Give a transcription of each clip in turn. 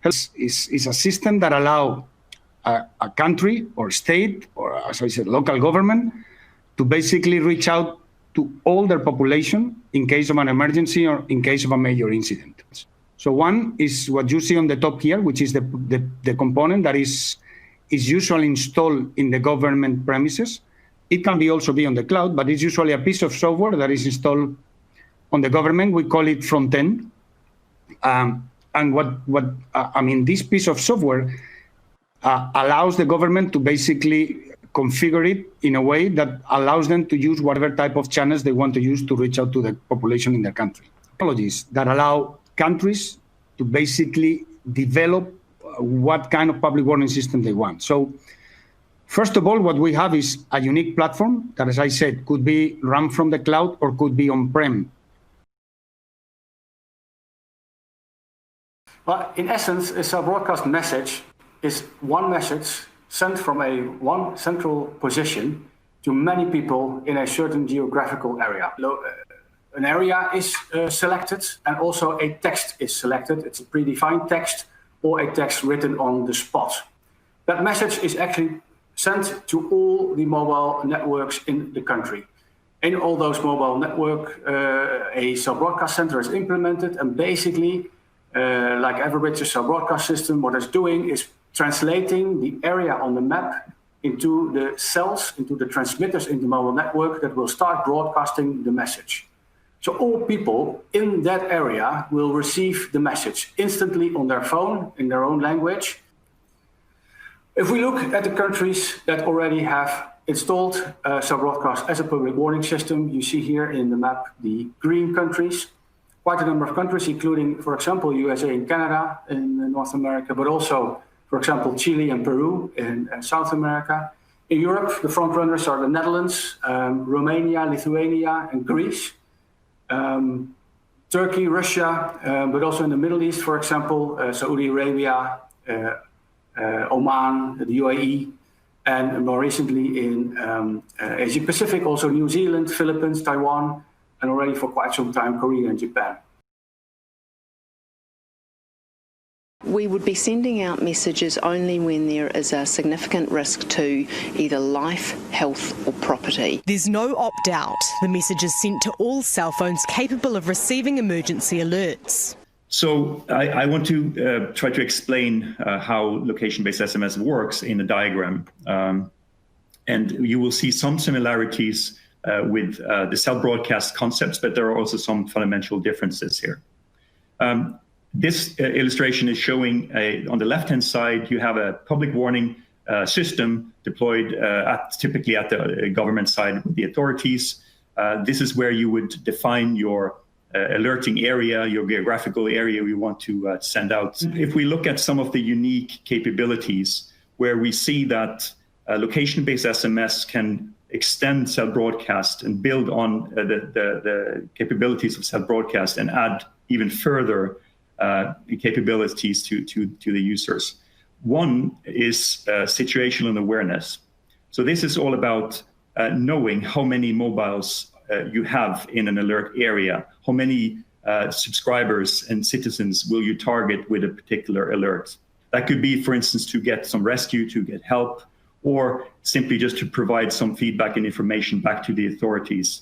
is a system that allows a country or state or, as I said, local government to basically reach out to all their population in case of an emergency or in case of a major incident. So one is what you see on the top here, which is the component that is usually installed in the government premises. It can also be on the cloud, but it's usually a piece of software that is installed on the government. We call it front end. And this piece of software allows the government to basically configure it in a way that allows them to use whatever type of channels they want to use to reach out to the population in their country. Technologies that allow countries to basically develop what kind of public warning system they want. So first of all, what we have is a unique platform that, as I said, could be run from the cloud or could be on-prem. Well, in essence, a cell broadcast message is one message sent from one central position to many people in a certain geographical area. An area is selected, and also a text is selected. It's a predefined text or a text written on the spot. That message is actually sent to all the mobile networks in the country. In all those mobile networks, a cell broadcast center is implemented, and basically, like Everbridge's cell broadcast system, what it's doing is translating the area on the map into the cells, into the transmitters in the mobile network that will start broadcasting the message. So all people in that area will receive the message instantly on their phone in their own language. If we look at the countries that already have installed cell broadcast as a public warning system, you see here in the map the green countries. Quite a number of countries, including, for example, USA and Canada in North America, but also, for example, Chile and Peru in South America. In Europe, the front runners are the Netherlands, Romania, Lithuania, and Greece. Turkey, Russia, but also in the Middle East, for example, Saudi Arabia, Oman, the UAE, and more recently in Asia Pacific, also New Zealand, Philippines, Taiwan, and already for quite some time, Korea and Japan. We would be sending out messages only when there is a significant risk to either life, health or property. There's no opt-out. The message is sent to all cell phones capable of receiving emergency alerts. So I want to try to explain how location-based SMS works in a diagram. And you will see some similarities with the cell broadcast concepts, but there are also some fundamental differences here. This illustration is showing, on the left-hand side, you have a public warning system deployed typically at the government side with the authorities. This is where you would define your alerting area, your geographical area you want to send out. If we look at some of the unique capabilities where we see that location-based SMS can extend cell broadcast and build on the capabilities of cell broadcast and add even further capabilities to the users. One is situational awareness. So this is all about knowing how many mobiles you have in an alert area, how many subscribers and citizens will you target with a particular alert. That could be, for instance, to get some rescue, to get help, or simply just to provide some feedback and information back to the authorities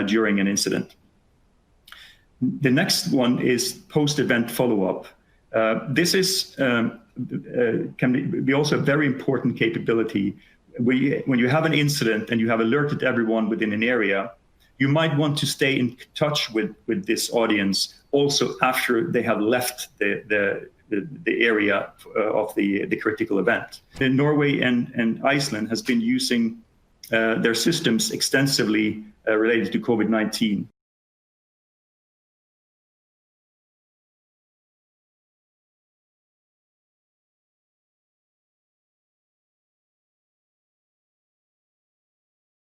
during an incident. The next one is post-event follow-up. This is can be also a very important capability. When you have an incident and you have alerted everyone within an area, you might want to stay in touch with this audience also after they have left the area of the critical event. Norway and Iceland has been using their systems extensively related to COVID-19.